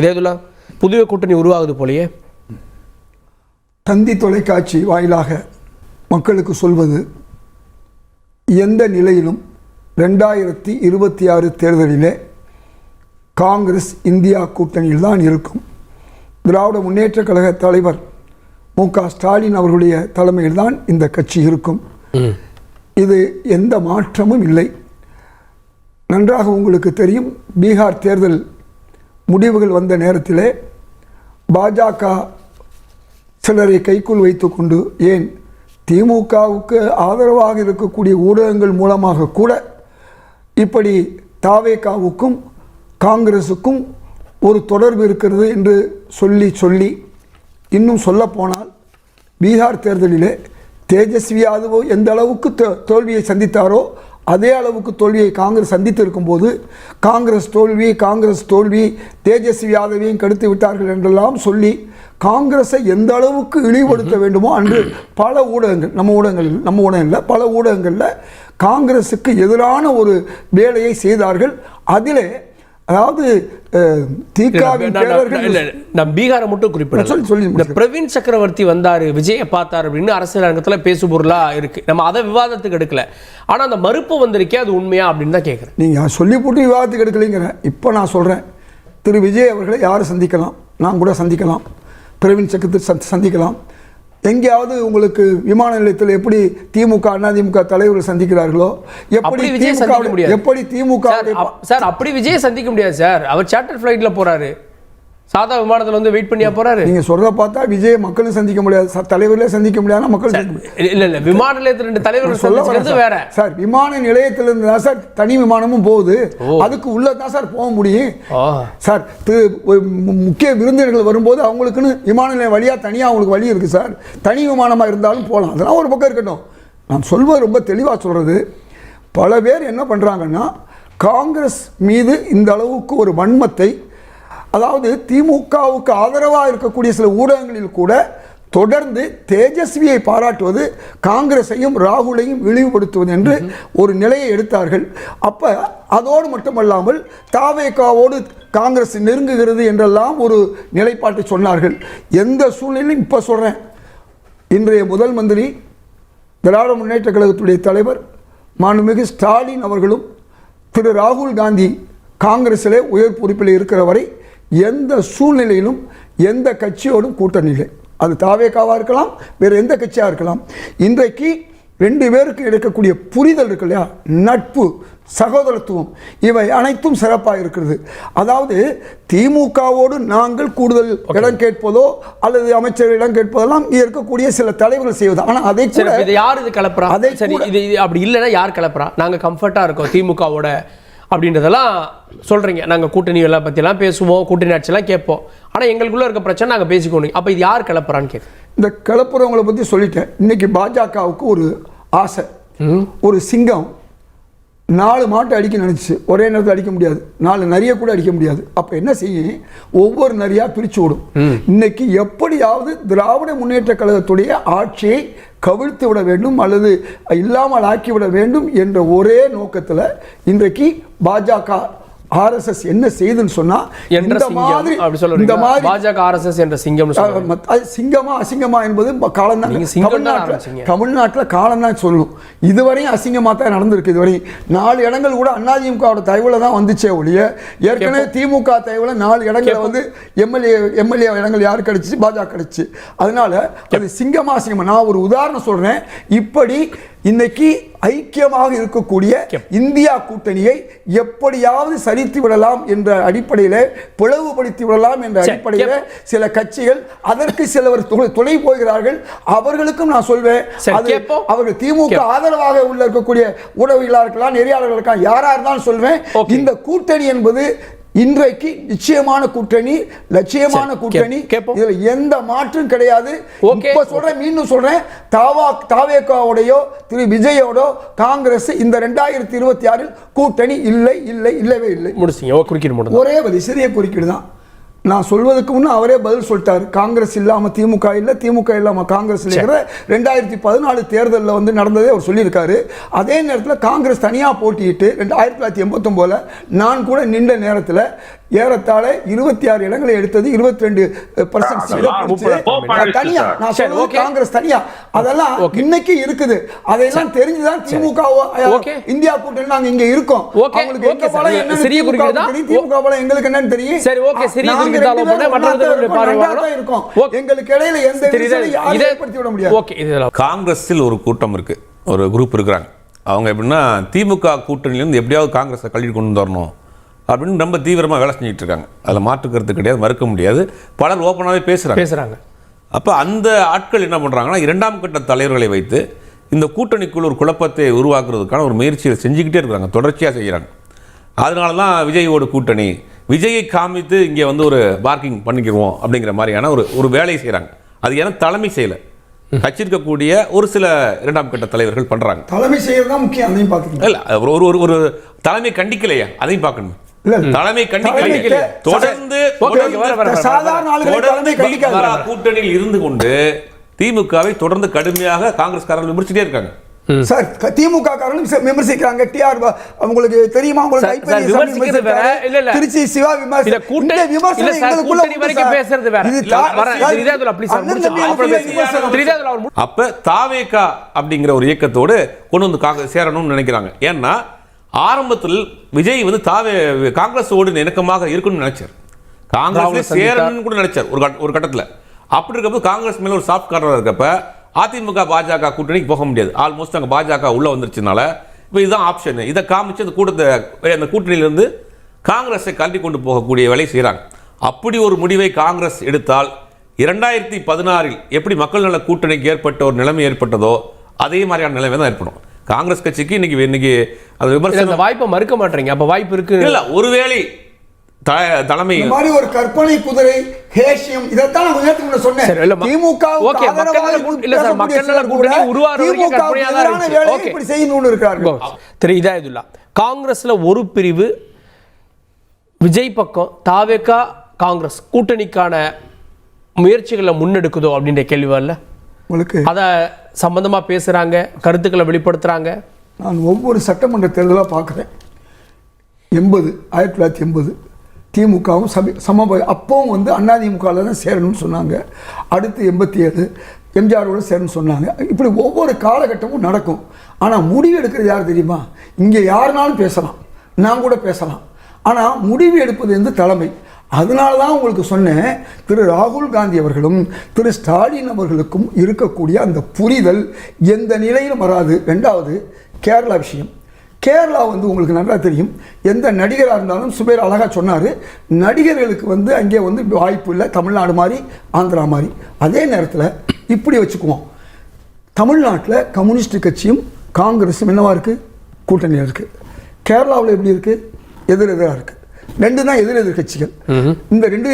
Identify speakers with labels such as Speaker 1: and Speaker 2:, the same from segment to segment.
Speaker 1: இதே இதில் புதிய கூட்டணி உருவாகுது போலயே.
Speaker 2: தந்தி தொலைக்காட்சி வாயிலாக மக்களுக்கு சொல்வது, எந்த நிலையிலும் 2026 தேர்தலிலே காங்கிரஸ் இந்தியா கூட்டணியில் தான் இருக்கும். திராவிட முன்னேற்ற கழக தலைவர் மு.க. ஸ்டாலின் அவர்களுடைய தலைமையில் தான் இந்த கட்சி இருக்கும். இது எந்த மாற்றமும் இல்லை. நன்றாக உங்களுக்கு தெரியும், பீகார் தேர்தல் முடிவுகள் வந்த நேரத்திலே பாஜக சிலரை கைக்குள் வைத்துக்கொண்டு, ஏன் திமுகவுக்கு ஆதரவாக இருக்கக்கூடிய ஊடகங்கள் மூலமாக கூட இப்படி தாவேகாவுக்கும் காங்கிரஸுக்கும் ஒரு தொடர்பு இருக்கிறது என்று சொல்லி இன்னும் சொல்லப்போனால் பீகார் தேர்தலிலே தேஜஸ்வி யாதவ் எந்த அளவுக்கு தோல்வியை சந்தித்தாரோ அதே அளவுக்கு தோல்வியை காங்கிரஸ் சந்தித்து இருக்கும்போது காங்கிரஸ் தோல்வி தேஜஸ்வி யாதவையும் கெடுத்து விட்டார்கள் என்றெல்லாம் சொல்லி காங்கிரஸை எந்த அளவுக்கு இழிவுபடுத்த வேண்டுமோ அன்று பல ஊடகங்கள், நம்ம ஊடகங்களில் பல ஊடகங்களில் காங்கிரஸுக்கு எதிரான ஒரு வேலையை செய்தார்கள். அதிலே அதாவது
Speaker 1: பீகாரை மட்டும் குறிப்பிட பிரவீன் சக்கரவர்த்தி வந்தாரு, விஜயை பார்த்தார் அப்படின்னு அரசியல் அரங்கத்தில் பேசு பொருளா இருக்கு. நம்ம அதை விவாதத்துக்கு எடுக்கல. ஆனா அந்த மறுப்பு வந்திருக்கே, அது உண்மையா அப்படின்னு தான் கேட்குறேன்.
Speaker 2: நீங்க சொல்லி போட்டு விவாதத்துக்கு எடுக்கலைங்கிற. இப்போ நான் சொல்றேன், திரு விஜய் அவர்களை யாரும் சந்திக்கலாம், நான் கூட சந்திக்கலாம், பிரவீன் சக்கரவர்த்தி சந்திக்கலாம். எங்கேயாவது உங்களுக்கு விமான நிலையத்தில் எப்படி திமுக அதிமுக தலைவர்கள் சந்திக்கிறார்களோ எப்படி திமுக
Speaker 1: சார் அப்படி விஜய் சந்திக்க முடியாது சார். அவர் சார்ட்டர் ஃபிளைட்ல போறாரு, சாதா விமானத்தில் வந்து வெயிட் பண்ணியா போறாரு.
Speaker 2: நீங்க சொல்ற பார்த்தா விஜய் மக்களும் சந்திக்க முடியாது, தலைவர்களே சந்திக்க முடியாது, மக்கள்
Speaker 1: இல்ல விமான நிலையத்தில் 2 தலைவர்கள் சொல்றது வேற
Speaker 2: சார். விமான நிலையத்திலிருந்து தான் சார் தனி விமானமும் போகுது, அதுக்கு உள்ளதான் சார் போக முடியும் சார். முக்கிய விருந்தினர்கள் வரும்போது அவங்களுக்குன்னு விமான நிலையம் வழியா தனியா அவங்களுக்கு வழி இருக்கு சார். தனி விமானமா இருந்தாலும் போகலாம், அதெல்லாம் ஒரு பக்கம் இருக்கட்டும். நான் சொல்வது ரொம்ப தெளிவா சொல்றது, பல பேர் என்ன பண்றாங்கன்னா காங்கிரஸ் மீது இந்த அளவுக்கு ஒரு வன்மத்தை, அதாவது திமுகவுக்கு ஆதரவாக இருக்கக்கூடிய சில ஊடகங்களில் கூட தொடர்ந்து தேஜஸ்வியை பாராட்டுவது காங்கிரஸையும் ராகுலையும் இழிவுபடுத்துவது என்று ஒரு நிலையை எடுத்தார்கள். அப்ப அதோடு மட்டுமல்லாமல் தாவேகாவோடு காங்கிரஸ் நெருங்குகிறது என்றெல்லாம் ஒரு நிலைப்பாட்டை சொன்னார்கள். எந்த சூழ்நிலையும் இப்ப சொல்றேன், இன்றைய முதல் மந்திரி திராவிட முன்னேற்ற கழகத்துடைய தலைவர் மாண்புமிகு ஸ்டாலின் அவர்களும் திரு ராகுல் காந்தி காங்கிரஸிலே உயர் பொறுப்பில் இருக்கிற வரை எந்த சூழ்நிலையிலும் எந்த கட்சியோடும் கூட்டணி இல்லை. அது தாவேகாவாக இருக்கலாம், வேறு எந்த கட்சியாக இருக்கலாம். இன்றைக்கு 2 பேருக்கு எடுக்கக்கூடிய புரிதல் இருக்கு இல்லையா, நட்பு, சகோதரத்துவம், இவை அனைத்தும் சிறப்பாக இருக்கிறது. அதாவது திமுகவோடு நாங்கள் கூடுதல் இடம் கேட்பதோ அல்லது அமைச்சர் இடம் கேட்பதெல்லாம் இங்கே இருக்கக்கூடிய சில தலைவர்கள் செய்வது. ஆனால் அதை
Speaker 1: யார் இது கலப்புறா, அதை சரி இது அப்படி இல்லைன்னா யார் கலப்புறா? நாங்கள் கம்ஃபர்ட்டாக இருக்கோம் திமுகவோட அப்படின்றதெல்லாம் சொல்கிறீங்க. நாங்கள் கூட்டணி எல்லாம் பற்றிலாம் பேசுவோம், கூட்டணி ஆட்சியெல்லாம் கேட்போம், ஆனால் எங்களுக்குள்ளே இருக்க பிரச்சனை நாங்கள் பேசிக்கணும். அப்போ இது யார் கிளப்புறான்னு கேட்கு.
Speaker 2: இந்த கிளப்புறவங்களை பற்றி சொல்லிட்டேன். இன்னைக்கு பாஜகவுக்கு ஒரு ஆசை, ஒரு சிங்கம் 4 மாட்டை அடிக்க நினைச்சு ஒரே நேரத்தில் அடிக்க முடியாது, 4 நரியை கூட அடிக்க முடியாது. அப்போ என்ன செய்யும், ஒவ்வொரு நரியா பிரித்து விடும். இன்னைக்கு எப்படியாவது திராவிட முன்னேற்ற கழகத்துடைய ஆட்சியை கவிழ்த்து விட வேண்டும் அல்லது இல்லாமல் ஆக்கிவிட வேண்டும் என்ற ஒரே நோக்கத்தில் இன்றைக்கு பாஜக RSS என்ன செய்துன்னு சொன்னா, இந்த மாதிரி
Speaker 1: பாஜக RSS என்ற சிங்கம்,
Speaker 2: சிங்கமா அசிங்கமா என்பது தமிழ்நாட்டில் காலம் தான் சொல்லணும். இதுவரையும் அசிங்கமா தான் நடந்திருக்கு. இதுவரையும் 4 இடங்கள் கூட அதிமுகவோட தயவுல தான் வந்துச்சே ஒழிய, ஏற்கனவே திமுக தயவுல 4 இடங்களை வந்து எம்எல்ஏ இடங்கள் யாரு கிடைச்சு, பாஜக கிடைச்சு. அதனால அது சிங்கமா அசிங்கமா. நான் ஒரு உதாரணம் சொல்றேன். இப்படி இன்னைக்கு ஐக்கியமாக இருக்கக்கூடிய இந்தியா கூட்டணியை எப்படியாவது சரித்து விடலாம் என்ற அடிப்படையில், பிளவுபடுத்தி விடலாம் என்ற அடிப்படையில் சில கட்சிகள், அதற்கு சிலவர் துணை போகிறார்கள். அவர்களுக்கும் நான் சொல்வேன், அவர்கள் திமுக ஆதரவாக உள்ள இருக்கக்கூடிய ஊடகங்களாக இருக்கலாம், நெறியாளர்கள் இருக்கலாம், யாரா இருந்தாலும் சொல்வேன், இந்த கூட்டணி என்பது இன்றைக்கு நிச்சயமான கூட்டணி, லட்சியமான கூட்டணி, இதுல எந்த மாற்றம் கிடையாது. இப்ப சொல்றேன், மீண்டும் சொல்றேன், தாவேகாவோடையோ திரு விஜயோட காங்கிரஸ் இந்த 2026 கூட்டணி இல்லவே இல்லை. ஒரே வழி, சிறிய குறுக்கீடு தான். நான் சொல்வதற்கு முன்னே அவரே பதில் சொல்லிட்டார். காங்கிரஸ் இல்லாமல் திமுக இல்லை, திமுக இல்லாமல் காங்கிரஸ் இல்லைங்கிற 2014 தேர்தலில் வந்து நடந்ததே அவர் சொல்லியிருக்காரு. அதே நேரத்தில் காங்கிரஸ் தனியாக போட்டிட்டு 1989 நான் கூட நின்ற நேரத்தில் ஏறத்தாழ 26 இடங்களை எடுத்தது 22% தனியா. நான் சொல்றது காங்கிரஸ் தனியா. அதெல்லாம் இன்னைக்கு இருக்குது. அதெல்லாம் தெரிஞ்சுதான் திமுக இந்தியா கூட்டணி நாங்க இங்க இருக்கோம். அவங்களுக்கு எங்க பலம் என்ன, திமுக பலம் எங்களுக்கு என்னன்னு தெரியும்.
Speaker 1: சரி, ஓகே, சிறிய குறிப்பிட்டாலும்
Speaker 2: இருக்கும். எங்களுக்கு இடையில எந்த விரிசலையும் யாரும் ஏற்படுத்தி விட முடியாது.
Speaker 1: ஓகே, இதெல்லாம்
Speaker 3: காங்கிரஸில் ஒரு கூட்டம் இருக்கு, ஒரு குரூப் இருக்கிறாங்க. அவங்க எப்படின்னா திமுக கூட்டணியிலிருந்து எப்படியாவது காங்கிரஸை கல்வி கொண்டு வரணும் அப்படின்னு ரொம்ப தீவிரமாக வேலை செஞ்சுட்டு இருக்காங்க. அதில் மாற்றுக்கிறது கிடையாது, மறுக்க முடியாது. பலர் ஓப்பனாகவே பேசுகிறாங்க. அப்போ அந்த ஆட்கள் என்ன பண்ணுறாங்கன்னா, இரண்டாம் கட்ட தலைவர்களை வைத்து இந்த கூட்டணிக்குள் ஒரு குழப்பத்தை உருவாக்குறதுக்கான ஒரு முயற்சியை செஞ்சுக்கிட்டே இருக்கிறாங்க, தொடர்ச்சியாக செய்கிறாங்க. அதனால தான் விஜயோட கூட்டணி, விஜயை காமித்து இங்கே வந்து ஒரு பார்க்கிங் பண்ணிக்கிடுவோம் அப்படிங்கிற மாதிரியான ஒரு வேலையை செய்கிறாங்க. அது ஏன்னா தலைமை செய்யலை, கட்சி இருக்கக்கூடிய ஒரு சில இரண்டாம் கட்ட தலைவர்கள் பண்றாங்க. தலைமை
Speaker 2: செய்யறது தான் முக்கியம். அதையும் பார்க்கணும்.
Speaker 3: இல்ல, ஒரு தலைமை கண்டிக்கலையா, அதையும் பார்க்கணும். தலைமை கண்டிக்கல, தொடர்ந்து கூட்டணியில் இருந்து கொண்டு திமுகவை தொடர்ந்து கடுமையாக காங்கிரஸ்காரர்கள் விமர்சிட்டே இருக்காங்க.
Speaker 2: சார், திமுக காரங்களும் விமர்சிக்கிறாங்க. டிஆர் உங்களுக்கு தெரியுமா? உங்களுக்கு திருச்சி சிவா
Speaker 3: அப்ப தாவேகா அப்படிங்கிற ஒரு இயக்கத்தோடு கொண்டு வந்து சேரணும்னு நினைக்கிறாங்க. ஏன்னா ஆரம்பத்தில் விஜய் வந்து காங்கிரஸோடு நெருக்கமாக இருக்குன்னு நினைச்சார், காங்கிரஸ் சேரணும்னு கூட நினைச்சார் ஒரு கட்டத்தில். அப்படி இருக்கப்போ காங்கிரஸ் மேல ஒரு சாஃப்ட் கார்னரா இருக்கப்ப அதிமுக பாஜக கூட்டணிக்கு போக முடியாது. ஆல்மோஸ்ட் அங்கே பாஜக உள்ள வந்துருச்சுனால இப்போ இதுதான் ஆப்ஷன். இதை காமிச்சு அந்த கூட்டணியிலிருந்து காங்கிரஸை கல்வி கொண்டு போகக்கூடிய வேலை செய்கிறாங்க. அப்படி ஒரு முடிவை காங்கிரஸ் எடுத்தால் 2016 எப்படி மக்கள் நல கூட்டணிக்கு ஏற்பட்ட ஒரு நிலைமை ஏற்பட்டதோ அதே மாதிரியான நிலைமை தான் ஏற்படும் காங்கிரஸ் கட்சிக்கு. இன்னைக்கு அது விமர்சனம்
Speaker 1: வாய்ப்பை மறுக்க மாட்டீங்க. அப்போ வாய்ப்பு இருக்கு
Speaker 3: இல்லை, ஒருவேளை தலைமை
Speaker 2: மாதிரி ஒரு கற்பனை குதிரை ஹேஷியம் இதைத்தான் நான் கொஞ்சம் சொன்னேன். திமுக
Speaker 1: தெரியுதா? காங்கிரஸ்ல ஒரு பிரிவு விஜய் பக்கம், தாவேகா காங்கிரஸ் கூட்டணிக்கான முயற்சிகளை முன்னெடுக்குதோ அப்படின்ற கேள்வி வரல உங்களுக்கு? அத சம்பந்தமா பேசுறாங்க, கருத்துக்களை வெளிப்படுத்துறாங்க.
Speaker 2: நான் ஒவ்வொரு சட்டமன்ற தேர்தலாக பார்க்குறேன். 1980 திமுகவும் அப்பவும் வந்து அதிமுகவில் தான் சேரணும்னு சொன்னாங்க. அடுத்து 87 எம்ஜிஆரோடு சேரணும்னு சொன்னாங்க. இப்படி ஒவ்வொரு காலகட்டமும் நடக்கும். ஆனால் முடிவு எடுக்கிறது யார் தெரியுமா? இங்கே யாருனாலும் பேசலாம், நான் கூட பேசலாம். ஆனால் முடிவு எடுப்பது வந்து தலைமை. அதனால தான் உங்களுக்கு சொன்னேன், திரு ராகுல் காந்தி அவர்களும் திரு ஸ்டாலின் அவர்களுக்கும் இருக்கக்கூடிய அந்த புரிதல் எந்த நிலையிலும் வராது. ரெண்டாவது கேரளா விஷயம். கேரளா வந்து உங்களுக்கு நல்லா தெரியும். எந்த நடிகராக இருந்தாலும் சுபேர் அழகாக சொன்னார், நடிகர்களுக்கு வந்து அங்கே வந்து வாய்ப்பு இல்லை, தமிழ்நாடு மாதிரி ஆந்திரா மாதிரி. அதே நேரத்தில் இப்படி வச்சுக்குவோம், தமிழ்நாட்டில் கம்யூனிஸ்ட் கட்சியும் காங்கிரஸும் என்னவா இருக்குது? கூட்டணியாக இருக்குது. கேரளாவில் எப்படி இருக்குது? எதிரெதிராக இருக்குது. ரெண்டு தான் எதிரெதிர் கட்சிகள். இந்த ரெண்டு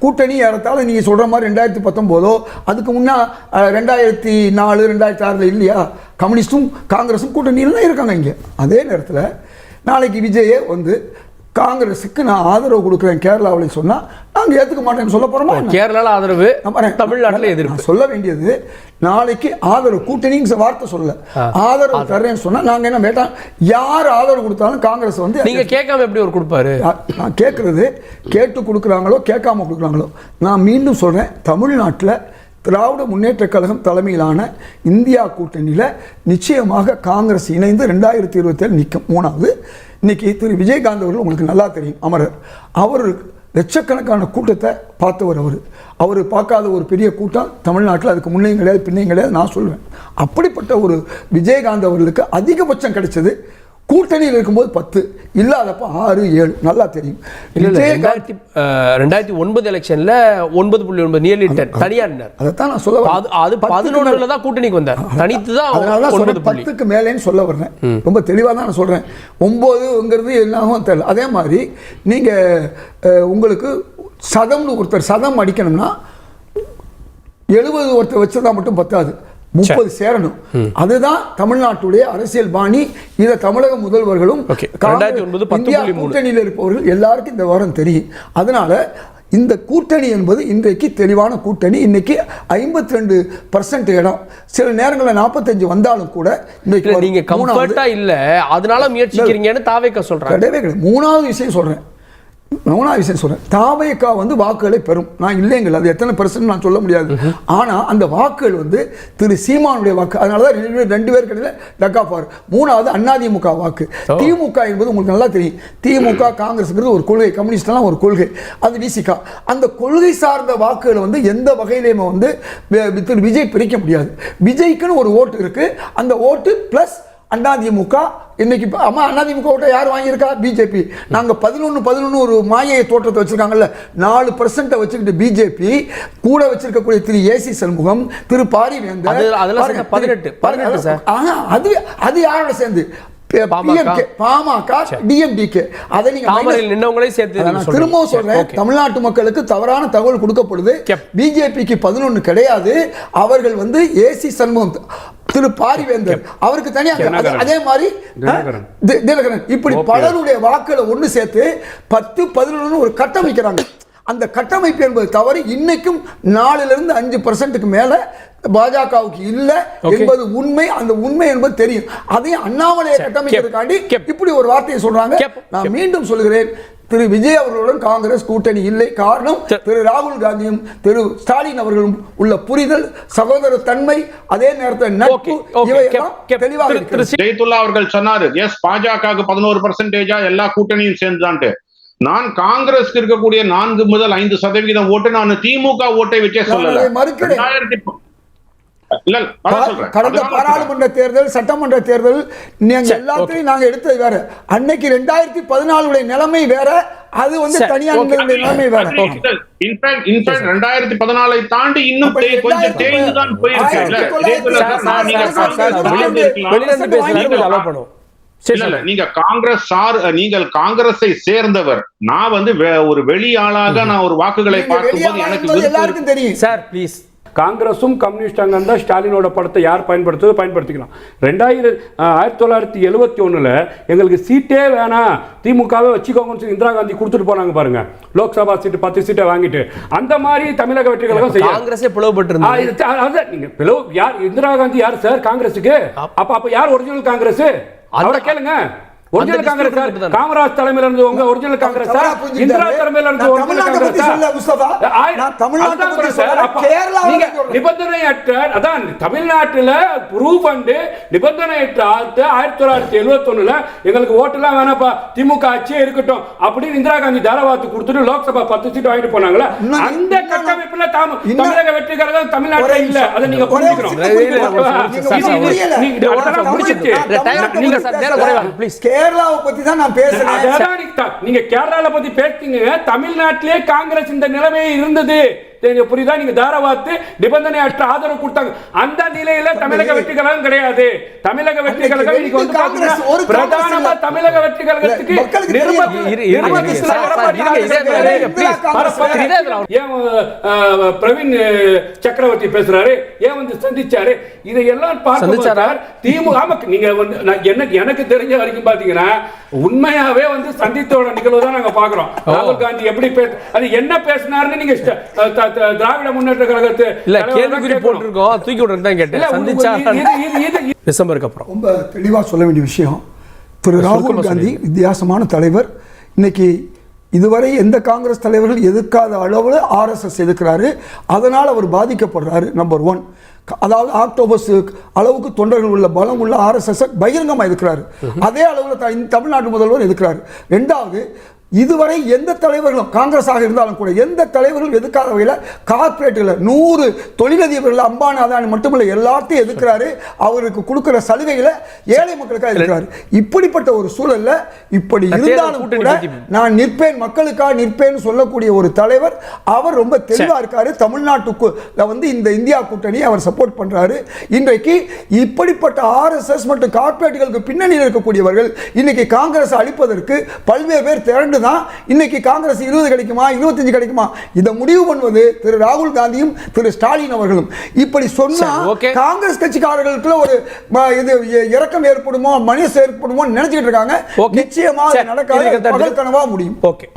Speaker 2: கூட்டணி ஏறத்தாலும் நீங்கள் சொல்கிற மாதிரி 2019 அதுக்கு முன்னா 2004 2006 இல்லையா? கம்யூனிஸ்டும் காங்கிரஸும் கூட்டணியில் தான் இருக்காங்க இங்கே. அதே நேரத்தில் நாளைக்கு விஜயே வந்து காங்கிரஸுக்கு நான் ஆதரவு கொடுக்குறேன் கேரளாவில் சொன்னால் நாங்கள் ஏற்றுக்க மாட்டேன்னு சொல்ல போகிறோமா?
Speaker 1: கேரளாவில் ஆதரவு, தமிழ்நாட்டில் எதிர்ப்பு.
Speaker 2: சொல்ல வேண்டியது நாளைக்கு ஆதரவு, கூட்டணிங்கிற வார்த்தை சொல்ல ஆதரவு தர்றேன்னு சொன்னால் நாங்கள் என்ன வேண்டாம், யார் ஆதரவு கொடுத்தாலும் காங்கிரஸ் வந்து
Speaker 1: நீங்கள் கேட்காம எப்படி ஒரு கொடுப்பாரு?
Speaker 2: நான் கேட்குறது கேட்டு கொடுக்குறாங்களோ கேட்காம கொடுக்குறாங்களோ. நான் மீண்டும் சொல்கிறேன், தமிழ்நாட்டில் திராவிட முன்னேற்ற கழகம் தலைமையிலான இந்தியா கூட்டணியில் நிச்சயமாக காங்கிரஸ் இணைந்து 2027 நிற்கும். மூணாவது, இன்னைக்கு திரு விஜயகாந்த் அவர்கள் உங்களுக்கு நல்லா தெரியும், அமரர். அவர் லட்சக்கணக்கான கூட்டத்தை பார்த்தவர். அவர் பார்க்காத ஒரு பெரிய கூட்டம் தமிழ்நாட்டில் அதுக்கு முன்னையும் கிடையாது பின்னையும் கிடையாது நான் சொல்லுவேன். அப்படிப்பட்ட ஒரு விஜயகாந்த் அவர்களுக்கு அதிகபட்சம் கிடைச்சது கூட்டணியில் இருக்கும்போது 10, இல்லாதப்ப 6, 7 நல்லா தெரியும்.
Speaker 1: 2009 எலெக்ஷன்ல 9.9 நியர்லி 10 தனியார்.
Speaker 2: அதைத்தான் நான் சொல்ல,
Speaker 1: அது 11ல தான் கூட்டணிக்கு வந்தார், தனித்து தான்.
Speaker 2: அதனால தான் 10க்கு மேலேன்னு சொல்ல வர்றேன். ரொம்ப தெளிவாக தான் நான் சொல்றேன். 9ங்கிறது என்னாகும் தெரியல. அதே மாதிரி நீங்க உங்களுக்கு சதம்னு ஒருத்தர் சதம் அடிக்கணும்னா 70 ஒருத்தர் வச்சதா மட்டும் பத்தாது, 30 சேரணும். அதுதான் தமிழ்நாட்டுடைய அரசியல் பாணி. இதை தமிழக முதல்வர்களும் கூட்டணியில் இருப்பவர்கள் எல்லாருக்கும் இந்த வாரம் தெரியும். அதனால இந்த கூட்டணி என்பது இன்றைக்கு தெளிவான கூட்டணி. இன்னைக்கு 52% இடம், சில நேரங்களில் 45 வந்தாலும் கூட இன்னைக்கு
Speaker 1: நீங்க கம்ஃபர்ட்டா இல்ல, அதனால முயற்சிக்கிறீங்கன்னு தாவேகா சொல்றாங்க.
Speaker 2: கிடையவே கிடையாது. மூணாவது விஷயம் சொல்றேன், விஷயம் சொல்றேன். தாவேகா வந்து வாக்குகளை பெறும், நான் இல்லைங்கள், அது எத்தனை பெர்சன்ட் நான் சொல்ல முடியாது. ஆனா அந்த வாக்குகள் வந்து திரு சீமானுடைய வாக்கு, அதனாலதான் ரெண்டு பேர் கிடையில டக்காப்பார். மூணாவது அதிமுக வாக்கு. திமுக என்பது உங்களுக்கு நல்லா தெரியும், திமுக காங்கிரஸ் ஒரு கொள்கை, கம்யூனிஸ்ட் எல்லாம் ஒரு கொள்கை, அது விசிகா. அந்த கொள்கை சார்ந்த வாக்குகளை வந்து எந்த வகையிலுமே வந்து திரு விஜய் பிரிக்க முடியாது. விஜய்க்குன்னு ஒரு ஓட்டு இருக்கு, அந்த ஓட்டு பிளஸ் அதிமுக. இன்னைக்கு அதிமுக ஓட்டை யார் வாங்கியிருக்கா? பிஜேபி. நாங்கள் 11 ஒரு மாயை தோற்றத்தை வச்சிருக்காங்கல்ல, 4% வச்சுக்கிட்டு பிஜேபி கூட வச்சிருக்கக்கூடிய திரு ஏசி சண்முகம், திரு பாரிவேந்தர், அது யாரோட சேர்ந்து? பாமக, டிஎம்டிகே. அதை நீங்க திரும்பவும் சொல்றேன், தமிழ்நாட்டு மக்களுக்கு தவறான தகவல் கொடுக்கப்படுது. பிஜேபிக்கு 11 கிடையாது, அவர்கள் வந்து ஏசி சண்முகம், திரு பாரிவேந்தர் அவருக்கு தனியா, அதே மாதிரி தினகரன், இப்படி பலருடைய வாக்குகளை ஒன்று சேர்த்து 10-11 ஒரு கட்டமைக்கிறாங்க. அந்த கட்டமைப்பு என்பது தவறு. இன்னைக்கும் 4-5% மேல பாஜகவுக்கு இல்ல என்பது உண்மை. அந்த உண்மை என்பது தெரியும். அதையும் அண்ணாமலையை கட்டமைக்கிறதுக்காண்டி இப்படி ஒரு வார்த்தையை சொல்றாங்க. நான் மீண்டும் சொல்கிறேன், திரு விஜய் அவர்களுடன் காங்கிரஸ் கூட்டணி இல்லை. காரணம், திரு ராகுல் காந்தியும் திரு ஸ்டாலின் அவர்களும் உள்ள புரிதல், சகோதர தன்மை, அதே நேரத்தில் நட்பு, இவையெல்லாம் தெளிவாக இருக்கிறது.
Speaker 4: ஜெயத்துல்லா அவர்கள் சொன்னாரு, எஸ் பாஜகவுக்கு 11% எல்லா கூட்டணியும் சேர்ந்துதான்ட்டு. நான் காங்கிரஸ் இருக்கக்கூடிய 4 முதல் 5% ஓட்டு நான் திமுக ஓட்டை வச்சே சொல்லல.
Speaker 2: கடந்த பாராளுமன்ற தேர்தல், சட்டமன்ற தேர்தல் எல்லாத்தையும் நாங்க எடுத்தது வேற. அன்னைக்கு 2014 நிலைமை வேற, அது வந்து தனியார் நிலைமை வேற.
Speaker 4: இன்ஃபேக்ட் 2014 தாண்டி இன்னும் கொஞ்சம் தேய்ந்து தான் போயிருக்கு. நீங்க நீங்கள் காங்கிரஸை சேர்ந்தவர், நான் வந்து ஒரு வெளியாளாக நான் ஒரு வாக்குகளை பார்க்கும்போது எனக்கு
Speaker 2: எல்லாருக்கும் தெரியும்
Speaker 1: சார். ப்ளீஸ்,
Speaker 5: காங்கிரஸும் கம்யூனிஸ்ட் அங்கே இருந்தால் ஸ்டாலினோட படத்தை யார் பயன்படுத்துவதோ பயன்படுத்திக்கலாம். 1971 எங்களுக்கு சீட்டே வேணாம், திமுகவே வச்சுக்கோங்கன்னு சொல்லி இந்திரா காந்தி கொடுத்துட்டு போனாங்க பாருங்க, லோக்சபா சீட்டு 10 சீட்டை வாங்கிட்டு. அந்த மாதிரி தமிழக வெற்றி கழகம் செய்ய
Speaker 1: காங்கிரஸே பிளவுபட்டு
Speaker 5: நீங்க பிளவு யார்? இந்திரா காந்தி யார் சார் காங்கிரஸுக்கு? அப்ப யார் ஒரிஜினல் காங்கிரஸ்? அவரை கேளுங்க. ஒரிஜினல் காங்கிரஸ் சார் காமராஜ் தலைமையில இருந்து உங்க ஒரிஜினல் காங்கிரஸ் சார், இந்திரா தலைமையில இருந்து ஒரிஜினல் காங்கிரஸ் சார். நீங்க நிபந்தனையற்ற, அதான் தமிழ்நாட்டுல ப்ரூஃப் அண்ட் நிபந்தனையற்ற 1971 எங்களுக்கு ஓட்டுலாம் வேணாப்பா, திமுக ஆட்சியே இருக்கட்டும் அப்படின்னு இந்திரா காந்தி தாராவாத்து கொடுத்துட்டு லோக்சபா 10 சீட் வாங்கிட்டு போனாங்களா? அந்த கட்டமைப்புல தமிழக வெற்றி கழகம் தமிழ்நாட்டுல இல்ல. அதை நீங்க புரிஞ்சுக்கணும்.
Speaker 2: கேரளாவை பத்தி தான் நான் பேசுறேன்.
Speaker 5: நீங்க கேரளால பத்தி பேசுறீங்க. தமிழ்நாட்டிலே காங்கிரஸ் இந்த நிலைமையே இருந்தது, புரியுதா? நீங்க தாராவாத்து நிபந்தனையற்ற ஆதரவு கொடுத்தாங்க. அந்த நிலையில தமிழக வெற்றி கழகம் கிடையாது. தமிழக வெற்றி கழகம் இன்னைக்கு வந்து பிரதானமா தமிழக வெற்றி கழகத்துக்கு பிரவீன் சக்கரவர்த்தி பேசுறாரு, ஏன் வந்து சந்திச்சாரு, இதையெல்லாம் பார்த்து திமுக நீங்க எனக்கு தெரிஞ்ச வரைக்கும் பாத்தீங்கன்னா உண்மையாவே வந்து சந்தித்தோட நிகழ்வு தான் நாங்க பாக்குறோம். ராகுல் காந்தி எப்படி அது என்ன பேசினாருன்னு நீங்க திராவிட முன்னேற்ற கழகத்தை
Speaker 1: இல்ல கேள்விக்குறி போட்டுருக்கோம், தூக்கி விடுறது தான் கேட்டேன். சந்திச்சா டிசம்பருக்கு அப்புறம்
Speaker 2: ரொம்ப தெளிவா சொல்ல வேண்டிய விஷயம், திரு ராகுல் காந்தி வித்தியாசமான தலைவர். இன்னைக்கு இதுவரை எந்த காங்கிரஸ் தலைவர்கள் எதிர்க்காத அளவில் RSS எதிர்க்கிறாரு, அதனால் அவர் பாதிக்கப்படுறாரு. நம்பர் 1, அதாவது ஆக்டோபஸ் அளவுக்கு தொண்டர்கள் உள்ள பலம் உள்ள RSS பகிரங்கமாக எதிர்க்கிறாரு. அதே அளவில் தமிழ்நாட்டு முதல்வர் எதிர்க்கிறாரு. 2வது, இதுவரை எந்த தலைவர்களும் காங்கிரஸாக இருந்தாலும் கூட எந்த தலைவர்களும் எதிர்க்காத வகையில் கார்பரேட்டுகளை 100 தொழிலதிபர்கள் அம்பானி அதானி மட்டுமல்ல எல்லாத்தையும் எதிர்க்கிறாரு. அவருக்கு கொடுக்கிற சலுகைகளை ஏழை மக்களுக்காக எதிர்க்கிறாரு. இப்படிப்பட்ட ஒரு சூழல்ல இப்படி இருந்தாலும் கூட நான் நிற்பேன், மக்களுக்காக நிற்பேன்னு சொல்லக்கூடிய ஒரு தலைவர் அவர் ரொம்ப தெளிவா இருக்காரு. தமிழ்நாட்டுக்கு வந்து இந்த இந்தியா கூட்டணி அவர் சப்போர்ட் பண்றாரு. இன்றைக்கு இப்படிப்பட்ட RSS மற்றும் கார்பரேட்டுகளுக்கு பின்னணியில் இருக்கக்கூடியவர்கள் இன்னைக்கு காங்கிரஸ் அழிப்பதற்கு பல்வேறு பேர் திரண்டு தான் இன்னைக்கு காங்கிரஸ் 20 கிடைக்குமா 25 கிடைக்குமா இதை முடிவு பண்ணுவது திரு ராகுல் காந்தியும் திரு ஸ்டாலின் அவர்களும். இப்படி சொன்னா காங்கிரஸ் கட்சிக்காரர்களுக்கு ஒரு இது இறக்கம் ஏற்படுமோ, மனித ஏற்படுமோ நினைச்சிட்டு இருக்காங்க. நிச்சயமா நடக்காத பகல் கனவா முடியும்.
Speaker 1: ஓகே.